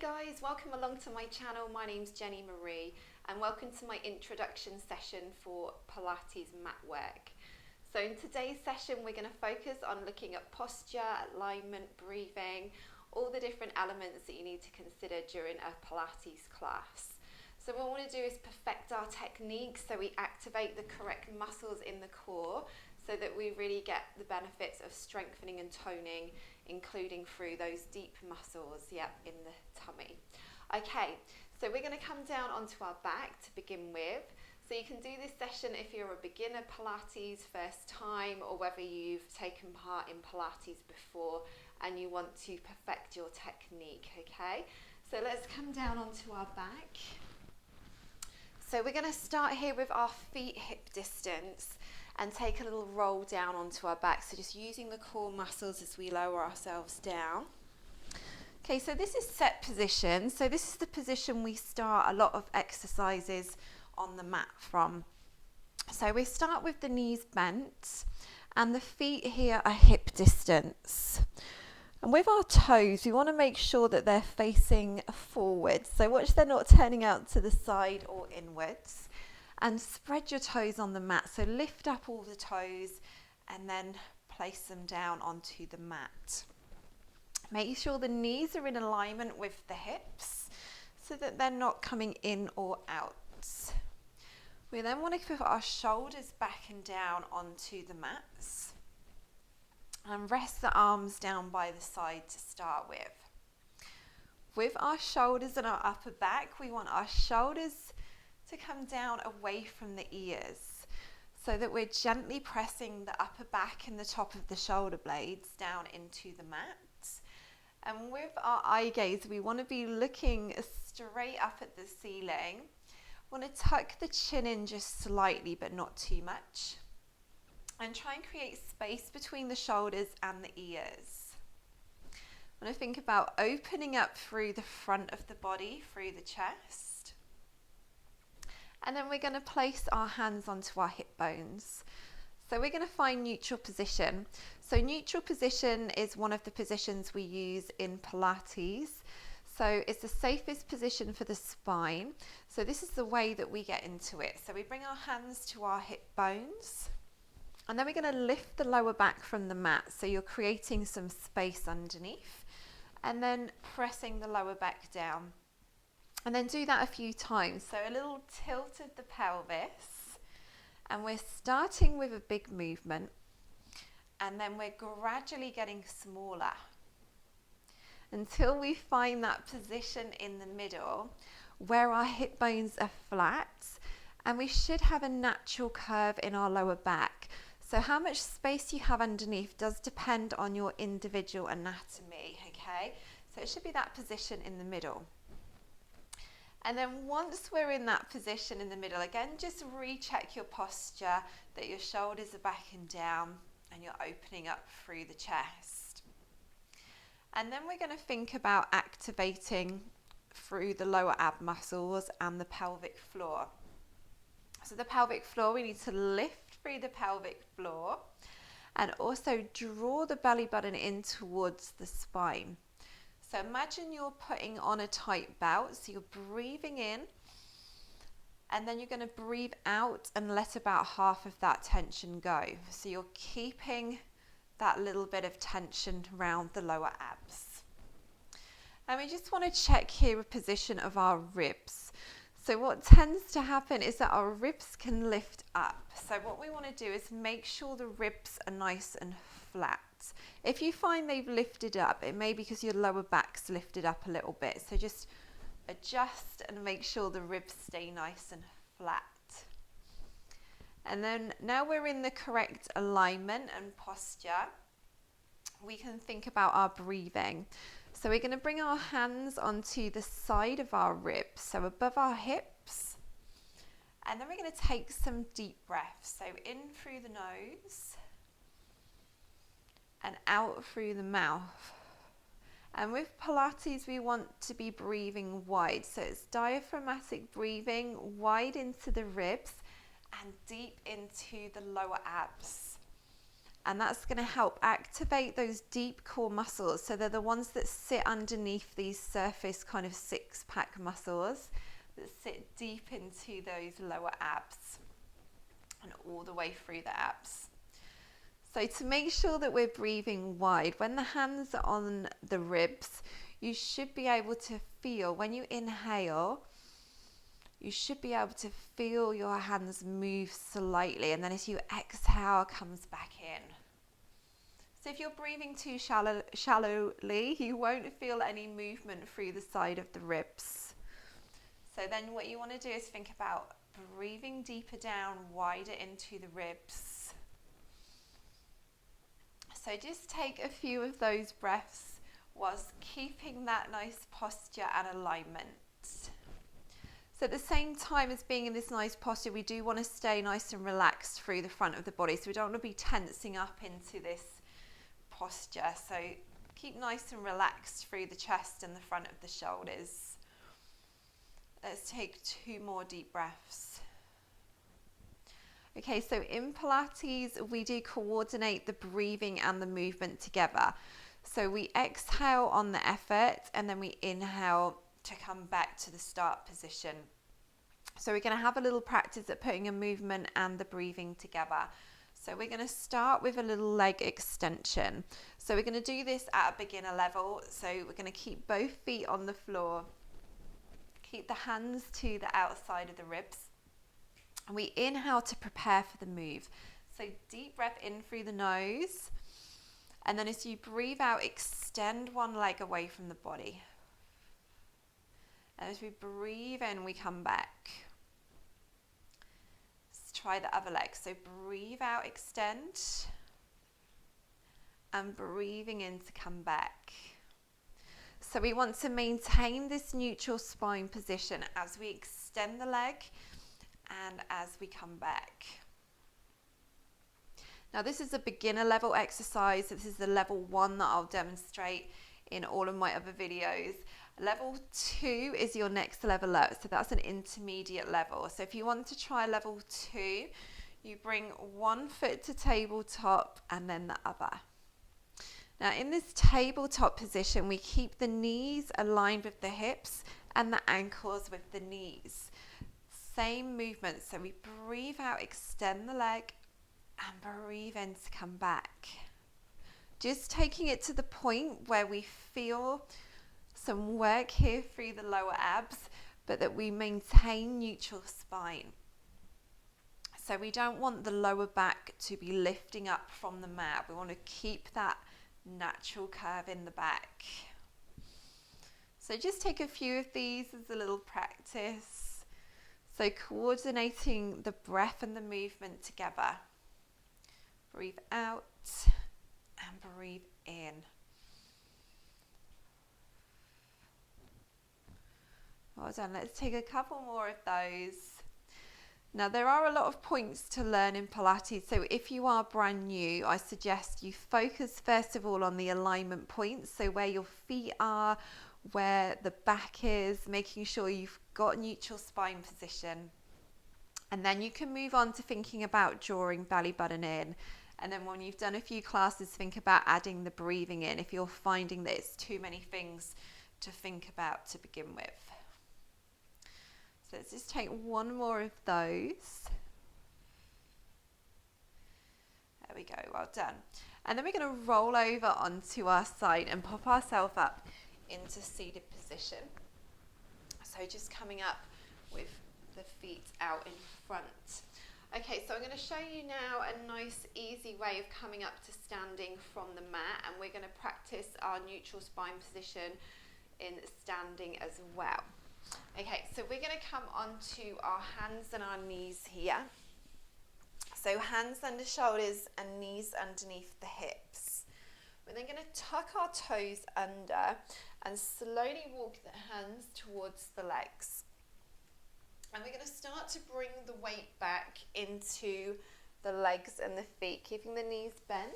guys, welcome along to my channel. My name's Jenny Marie and welcome to my introduction session for Pilates mat work. So in today's session we're going to focus on looking at posture, alignment, breathing, all the different elements that you need to consider during a Pilates class. So what we want to do is perfect our technique so we activate the correct muscles in the core so that we really get the benefits of strengthening and toning, including through those deep muscles, in the tummy. Okay, so we're going to come down onto our back to begin with. So you can do this session if you're a beginner Pilates, first time, or whether you've taken part in Pilates before and you want to perfect your technique, okay? So let's come down onto our back. So we're going to start here with our feet hip distance and take a little roll down onto our back. So just using the core muscles as we lower ourselves down. Okay, so this is set position. So this is the position we start a lot of exercises on the mat from. So we start with the knees bent and the feet here are hip distance. And with our toes, we want to make sure that they're facing forward. So watch they're not turning out to the side or inwards. And spread your toes on the mat. So lift up all the toes and then place them down onto the mat. Make sure the knees are in alignment with the hips so that they're not coming in or out. We then want to put our shoulders back and down onto the mats and rest the arms down by the side to start with. With our shoulders and our upper back, we want our shoulders to come down away from the ears so that we're gently pressing the upper back and the top of the shoulder blades down into the mat. And with our eye gaze, we want to be looking straight up at the ceiling. Want to tuck the chin in just slightly, but not too much. And try and create space between the shoulders and the ears. Want to think about opening up through the front of the body, through the chest. And then we're going to place our hands onto our hip bones. So we're going to find neutral position. So neutral position is one of the positions we use in Pilates. So it's the safest position for the spine. So this is the way that we get into it. So we bring our hands to our hip bones. And then we're going to lift the lower back from the mat. So you're creating some space underneath. And then pressing the lower back down. And then do that a few times. So a little tilt of the pelvis. And we're starting with a big movement. And then we're gradually getting smaller until we find that position in the middle where our hip bones are flat. And we should have a natural curve in our lower back. So how much space you have underneath does depend on your individual anatomy, okay? So it should be that position in the middle. And then once we're in that position in the middle, again, just recheck your posture, that your shoulders are back and down and you're opening up through the chest. And then we're going to think about activating through the lower ab muscles and the pelvic floor. So the pelvic floor, we need to lift through the pelvic floor and also draw the belly button in towards the spine. So imagine you're putting on a tight belt, so you're breathing in and then you're going to breathe out and let about half of that tension go. So you're keeping that little bit of tension around the lower abs. And we just want to check here a position of our ribs. So what tends to happen is that our ribs can lift up. So what we want to do is make sure the ribs are nice and flat. If you find they've lifted up, it may be because your lower back's lifted up a little bit. So just adjust and make sure the ribs stay nice and flat. And then now we're in the correct alignment and posture, we can think about our breathing. So we're going to bring our hands onto the side of our ribs, so above our hips. And then we're going to take some deep breaths. So in through the nose and out through the mouth. And with Pilates, we want to be breathing wide. So it's diaphragmatic breathing, wide into the ribs and deep into the lower abs. And that's going to help activate those deep core muscles. So they're the ones that sit underneath these surface kind of six-pack muscles that sit deep into those lower abs and all the way through the abs. So to make sure that we're breathing wide, when the hands are on the ribs, you should be able to feel, when you inhale, you should be able to feel your hands move slightly, and then as you exhale, comes back in. So if you're breathing too shallowly, you won't feel any movement through the side of the ribs. So then what you want to do is think about breathing deeper down, wider into the ribs. So just take a few of those breaths whilst keeping that nice posture and alignment. So at the same time as being in this nice posture, we do want to stay nice and relaxed through the front of the body. So we don't want to be tensing up into this posture. So keep nice and relaxed through the chest and the front of the shoulders. Let's take 2 more deep breaths. Okay, so in Pilates, we do coordinate the breathing and the movement together. So we exhale on the effort, and then we inhale to come back to the start position. So we're going to have a little practice at putting a movement and the breathing together. So we're going to start with a little leg extension. So we're going to do this at a beginner level. So we're going to keep both feet on the floor. Keep the hands to the outside of the ribs. And we inhale to prepare for the move. So deep breath in through the nose. And then as you breathe out, extend one leg away from the body. And as we breathe in, we come back. Let's try the other leg. So breathe out, extend. And breathing in to come back. So we want to maintain this neutral spine position as we extend the leg and as we come back. Now this is a beginner level exercise. This is the level 1 that I'll demonstrate in all of my other videos. Level 2 is your next level up, so that's an intermediate level. So if you want to try level 2, you bring one foot to tabletop and then the other. Now in this tabletop position, we keep the knees aligned with the hips and the ankles with the knees. Same movement, so we breathe out, extend the leg, and breathe in to come back. Just taking it to the point where we feel some work here through the lower abs, but that we maintain neutral spine. So we don't want the lower back to be lifting up from the mat. We want to keep that natural curve in the back. So just take a few of these as a little practice. So coordinating the breath and the movement together. Breathe out and breathe in. Well done. Let's take a couple more of those. Now there are a lot of points to learn in Pilates, so if you are brand new, I suggest you focus first of all on the alignment points, so where your feet are, where the back is, making sure you've got neutral spine position. And then you can move on to thinking about drawing belly button in. And then when you've done a few classes, think about adding the breathing in if you're finding that it's too many things to think about to begin with. So let's just take one more of those. There we go, well done. And then we're going to roll over onto our side and pop ourselves up into seated position. So just coming up with the feet out in front. Okay, so I'm going to show you now a nice easy way of coming up to standing from the mat, and we're going to practice our neutral spine position in standing as well. Okay, so we're going to come onto our hands and our knees here. So hands under shoulders and knees underneath the hips. We're then going to tuck our toes under and slowly walk the hands towards the legs. And we're going to start to bring the weight back into the legs and the feet, keeping the knees bent.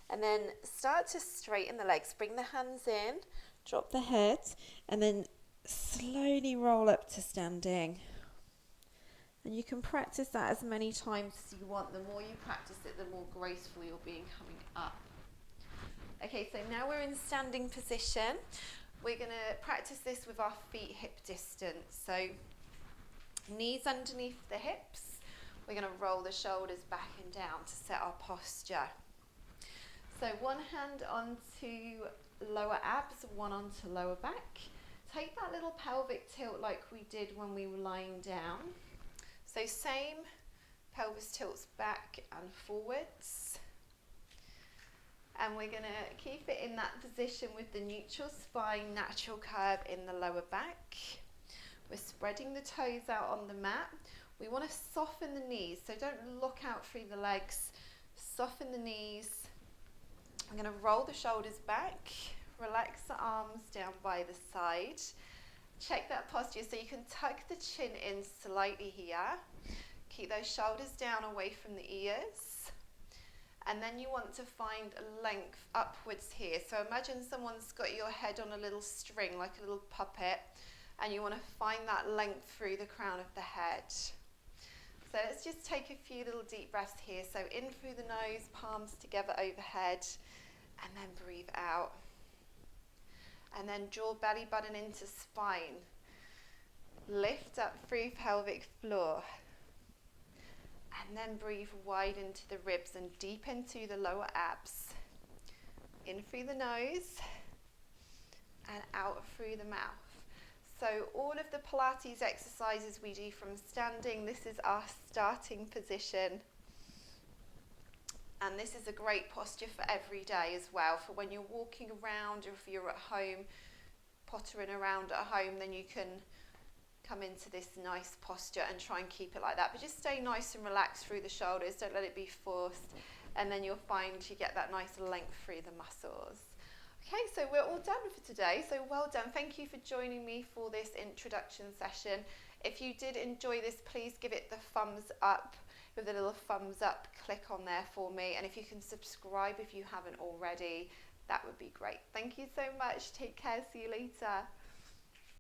And then start to straighten the legs. Bring the hands in, drop the head, and then slowly roll up to standing. And you can practice that as many times as you want. The more you practice it, the more graceful you'll be coming up. Okay, so now we're in standing position. We're going to practice this with our feet hip distance. So knees underneath the hips. We're going to roll the shoulders back and down to set our posture. So one hand onto lower abs, one onto lower back. Take that little pelvic tilt like we did when we were lying down. So same, pelvis tilts back and forwards. And we're going to keep it in that position with the neutral spine, natural curve in the lower back. We're spreading the toes out on the mat. We want to soften the knees, so don't look out through the legs. Soften the knees. I'm going to roll the shoulders back, relax the arms down by the side. Check that posture so you can tuck the chin in slightly here. Keep those shoulders down away from the ears. And then you want to find a length upwards here. So imagine someone's got your head on a little string, like a little puppet, and you want to find that length through the crown of the head. So let's just take a few little deep breaths here. So in through the nose, palms together overhead, and then breathe out. And then draw belly button into spine. Lift up through pelvic floor. And then breathe wide into the ribs and deep into the lower abs. In through the nose and out through the mouth. So all of the Pilates exercises we do from standing, this is our starting position. And this is a great posture for every day as well. For when you're walking around, or if you're at home, pottering around at home, then you can come into this nice posture and try and keep it like that. But just stay nice and relaxed through the shoulders. Don't let it be forced. And then you'll find you get that nice length through the muscles. Okay, so we're all done for today. So well done. Thank you for joining me for this introduction session. If you did enjoy this, please give it the thumbs up. With a little thumbs up, click on there for me. And if you can subscribe if you haven't already, that would be great. Thank you so much. Take care. See you later.